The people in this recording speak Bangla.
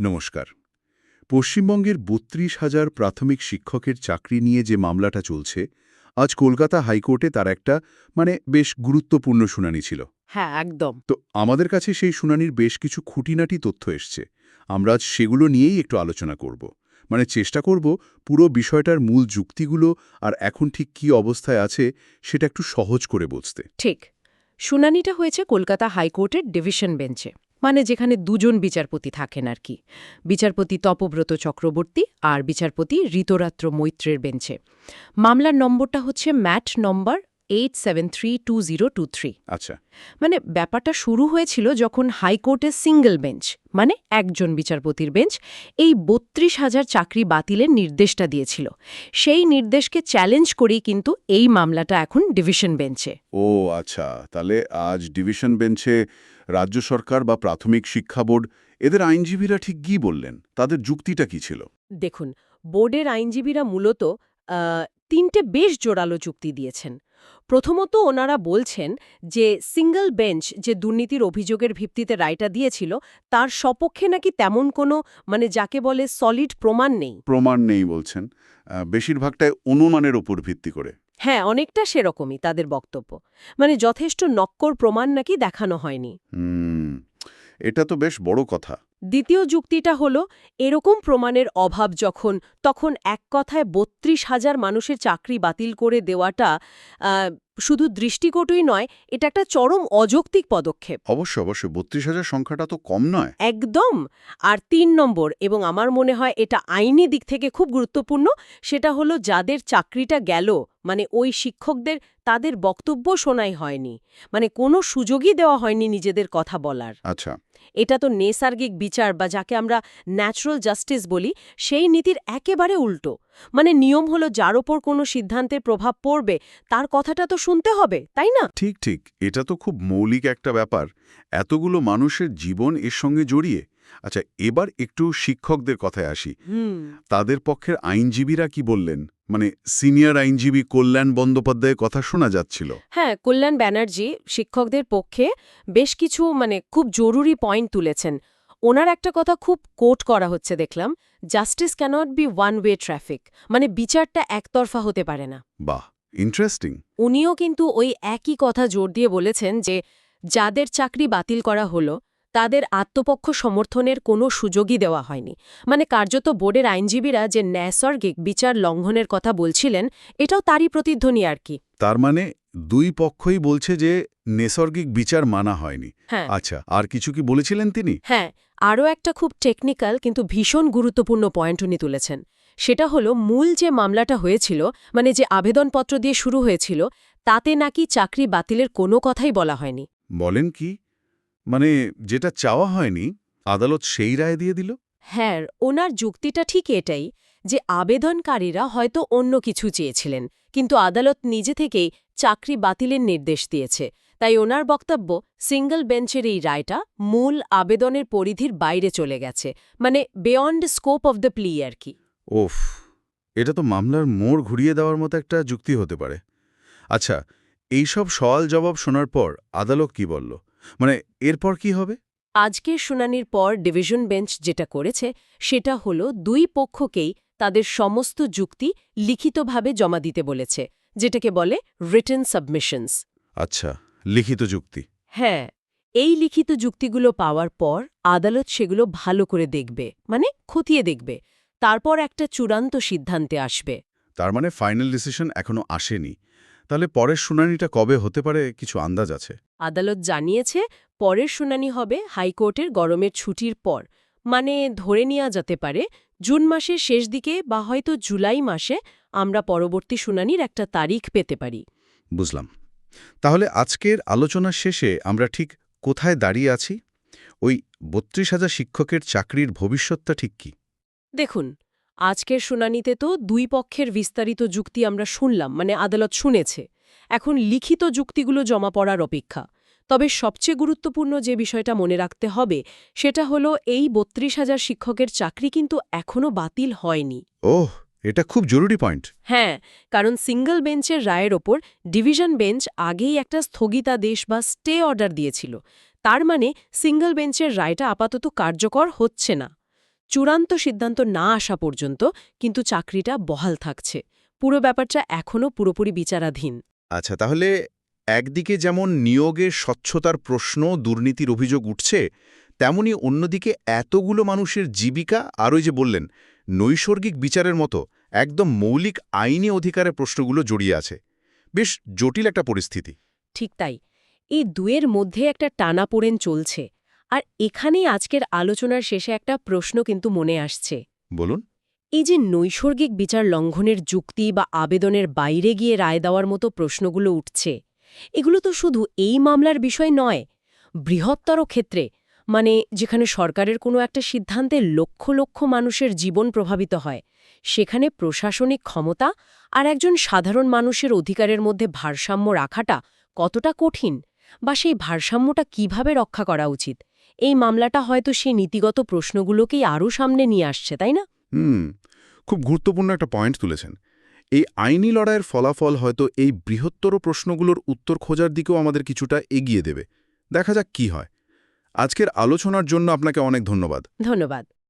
নমস্কার। পশ্চিমবঙ্গের ৩২,০০০ প্রাথমিক শিক্ষকের চাকরি নিয়ে যে মামলাটা চলছে, আজ কলকাতা হাইকোর্টে তার একটা বেশ গুরুত্বপূর্ণ শুনানি ছিল। হ্যাঁ, একদম। তো আমাদের কাছে সেই শুনানির বেশ কিছু খুঁটিনাটি তথ্য এসছে। আমরা আজ সেগুলো নিয়েই একটু আলোচনা করব। চেষ্টা করব পুরো বিষয়টার মূল যুক্তিগুলো আর এখন ঠিক কী অবস্থায় আছে সেটা একটু সহজ করে বুঝতে। ঠিক। শুনানিটা হয়েছে কলকাতা হাইকোর্টের ডিভিশন বেঞ্চে, যেখানে দুজন বিচারপতি থাকেন আর কি। বিচারপতি তপব্রত চক্রবর্তী আর বিচারপতি ঋতরাত্র মৈত্রের বেঞ্চে। মামলার নম্বরটা হচ্ছে ম্যাট নম্বর 87320223। আচ্ছা। ব্যাপারটা শুরু হয়েছিল যখন হাইকোর্টের সিঙ্গল বেঞ্চ, একজন বিচারপতির বেঞ্চ, এই ৩২,০০০ চাকরি বাতিলের নির্দেশটা দিয়েছিল। সেই নির্দেশকে চ্যালেঞ্জ করেই কিন্তু এই মামলাটা এখন ডিভিশন বেঞ্চে। ও আচ্ছা, তাহলে আজ ডিভিশন বেঞ্চে রাজ্য সরকার বা প্রাথমিক শিক্ষা বোর্ড এদের আইনজীবীরা ঠিক কী বললেন? তাদের যুক্তিটা কি ছিল? দেখুন, বোর্ডের আইনজীবীরা মূলত তিনটে বেশ জোরালো যুক্তি দিয়েছেন। প্রথমত, ওনারা বলছেন যে সিঙ্গল বেঞ্চ যে দুর্নীতির অভিযোগের ভিত্তিতে রায়টা দিয়েছিল, তার সপক্ষে নাকি তেমন কোনো যাকে বলে সলিড প্রমাণ নেই। প্রমাণ নেই বলছেন। বেশিরভাগটাই অনুমানের উপর ভিত্তি করে। হ্যাঁ, অনেকটা সেরকমই তাদের বক্তব্য। যথেষ্ট নক্কর প্রমাণ নাকি দেখানো হয়নি। এটা তো বেশ বড় কথা। দ্বিতীয় যুক্তিটা হলো, এরকম প্রমাণের অভাব তখন এক কথায় ৩২,০০০ মানুষের চাকরি বাতিল করে দেওয়াটা শুধু দৃষ্টিকটুই নয়, এটা একটা চরম অযৌক্তিক পদক্ষেপ। অবশ্যই ৩২,০০০ সংখ্যাটা তো কম নয়। একদম। আর ৩ নম্বর, এবং আমার মনে হয় এটা আইনি দিক থেকে খুব গুরুত্বপূর্ণ, সেটা হলো যাদের চাকরিটা গেল, ওই শিক্ষকদের তাদের বক্তব্য শোনাই হয়নি। কোনো সুযোগই দেওয়া হয়নি নিজেদের কথা বলার। আচ্ছা। এটা তো নৈসর্গিক বিচার বা যাকে আমরা ন্যাচারাল জাস্টিস বলি, সেই নীতির একেবারে উল্টো। নিয়ম হলো যার ওপর কোনো সিদ্ধান্তের প্রভাব পড়বে তার কথাটা তো শুনতে হবে, তাই না? ঠিক ঠিক, এটা তো খুব মৌলিক একটা ব্যাপার। এতগুলো মানুষের জীবন এর সঙ্গে জড়িয়ে। আচ্ছা, এবার একটু শিক্ষকদের কথায় আসি। তাদের পক্ষের আইনজীবীরা কি বললেন? সিনিয়র আইনজীবী কল্যাণ বন্দ্যোপাধ্যায়ের কথা শোনা যাচ্ছিল। হ্যাঁ, কল্যাণ ব্যানার্জি শিক্ষকদের পক্ষে বেশ কিছু খুব জরুরি পয়েন্ট তুলেছেন। ওনার একটা কথা খুব কোট করা হচ্ছে দেখলাম, justice cannot be one way traffic, বিচারটা একতরফা হতে পারে না। বাহ, ইন্টারেস্টিং। উনিও কিন্তু ওই একই কথা জোর দিয়ে বলেছেন যে যাদের চাকরি বাতিল করা হলো তাদের আত্মপক্ষ সমর্থনের কোনো সুযোগই দেওয়া হয়নি। কার্যত বোর্ডের আইনজীবীরা যে নৈসর্গিক বিচার লঙ্ঘনের কথা বলছিলেন, এটাও তারই প্রতিধ্বনি আর কি। তার দুই পক্ষই বলছে যে নৈসর্গিক বিচার মানা হয়নি। হ্যাঁ। আচ্ছা, আর কিছু কি বলেছিলেন তিনি? হ্যাঁ, আরও একটা খুব টেকনিক্যাল কিন্তু ভীষণ গুরুত্বপূর্ণ পয়েন্ট উনি তুলেছেন। সেটা হলো, মূল যে মামলাটা হয়েছিল, যে আবেদনপত্র দিয়ে শুরু হয়েছিল, তাতে নাকি চাকরি বাতিলের কোনো কথাই বলা হয়নি। বলেন কি? যেটা চাওয়া হয়নি, আদালত সেই রায় দিয়ে দিল? হ্যাঁ, ওনার যুক্তিটা ঠিক এটাই যে আবেদনকারীরা হয়তো অন্য কিছু চেয়েছিলেন, কিন্তু আদালত নিজে থেকেই চাকরি বাতিলের নির্দেশ দিয়েছে। তাই ওনার বক্তব্য, সিঙ্গল বেঞ্চের এই রায়টা মূল আবেদনের পরিধির বাইরে চলে গেছে, বিয়ন্ড স্কোপ অফ দ্য প্লি আর কি। ওফ, এটা তো মামলার মোড় ঘুরিয়ে দেওয়ার মতো একটা যুক্তি হতে পারে। আচ্ছা, এইসব সওয়াল জবাব শোনার পর আদালত কি বলল? এরপর কি হবে? আজকের শুনানির পর ডিভিশন বেঞ্চ যেটা করেছে সেটা হলো দুই পক্ষকেই তাদের সমস্ত যুক্তি লিখিতভাবে জমা দিতে বলেছে, যেটাকে বলে রিটেন সাবমিশনস। আচ্ছা, লিখিত যুক্তি। হ্যাঁ, এই লিখিত যুক্তিগুলো পাওয়ার পর আদালত সেগুলো ভালো করে দেখবে, খতিয়ে দেখবে। তারপর একটা চূড়ান্ত সিদ্ধান্তে আসবে। তার ফাইনাল ডিসিশন এখনো আসেনি। তাহলে পরের শুনানিটা কবে হতে পারে, কিছু আন্দাজ আছে? আদালত জানিয়েছে পরের শুনানি হবে হাইকোর্টের গরমের ছুটির পর, ধরে নেওয়া যেতে পারে জুন মাসের শেষ দিকে বা হয়তো জুলাই মাসে আমরা পরবর্তী শুনানির একটা তারিখ পেতে পারি। বুঝলাম। তাহলে আজকের আলোচনার শেষে আমরা ঠিক কোথায় দাঁড়িয়ে আছি? ওই ৩২,০০০ শিক্ষকের চাকরির ভবিষ্যৎটা ঠিক কি? দেখুন, আজকের শুনানিতে তো দুই পক্ষের বিস্তারিত যুক্তি আমরা শুনলাম, আদালত শুনেছে। এখন লিখিত যুক্তিগুলো জমা পড়ার অপেক্ষা। তবে সবচেয়ে গুরুত্বপূর্ণ যে বিষয়টা মনে রাখতে হবে সেটা হলো, এই ৩২,০০০ শিক্ষকের চাকরি কিন্তু এখনও বাতিল হয়নি। ওহ, এটা খুব জরুরি পয়েন্ট। হ্যাঁ, কারণ সিঙ্গল বেঞ্চের রায়ের ওপর ডিভিশন বেঞ্চ আগেই একটা স্থগিতাদেশ বা স্টে অর্ডার দিয়েছিল। তার সিঙ্গল বেঞ্চের রায়টা আপাতত কার্যকর হচ্ছে না। চূড়ান্ত সিদ্ধান্ত না আসা পর্যন্ত কিন্তু চাকরিটা বহাল থাকছে। পুরো ব্যাপারটা এখনও পুরোপুরি বিচারাধীন। আচ্ছা, তাহলে একদিকে যেমন নিয়োগের স্বচ্ছতার প্রশ্ন, দুর্নীতির অভিযোগ উঠছে, তেমনি অন্যদিকে এতগুলো মানুষের জীবিকা আর ওই যে বললেন নৈসর্গিক বিচারের মতো একদম মৌলিক আইনি অধিকারের প্রশ্নগুলো জড়িয়ে আছে। বেশ জটিল একটা পরিস্থিতি। ঠিক তাই। এই দুয়ের মধ্যে একটা টানাপোড়েন চলছে। আর এখানেই আজকের আলোচনার শেষে একটা প্রশ্ন কিন্তু মনে আসছে। বলুন। এই যে নৈসর্গিক বিচার লঙ্ঘনের যুক্তি বা আবেদনের বাইরে গিয়ে রায় দেওয়ার মতো প্রশ্নগুলো উঠছে, এগুলো তো শুধু এই মামলার বিষয় নয়, বৃহত্তর ক্ষেত্রে, মানে যেখানে সরকারের কোনো একটা সিদ্ধান্তে লক্ষ লক্ষ মানুষের জীবন প্রভাবিত হয়, সেখানে প্রশাসনিক ক্ষমতা আর একজন সাধারণ মানুষের অধিকারের মধ্যে ভারসাম্য রাখাটা কতটা কঠিন, বা সেই ভারসাম্যটা কিভাবে রক্ষা করা উচিত, এই মামলাটা হয়তো সেই নীতিগত প্রশ্নগুলোকেই আরও সামনে নিয়ে আসছে, তাই না? খুব গুরুত্বপূর্ণ একটা পয়েন্ট তুলেছেন। এই আইনি লড়াইয়ের ফলাফল হয়তো এই বৃহত্তর প্রশ্নগুলোর উত্তর খোঁজার দিকেও আমাদের কিছুটা এগিয়ে দেবে। দেখা যাক কি হয়। আজকের আলোচনার জন্য আপনাকে অনেক ধন্যবাদ। ধন্যবাদ।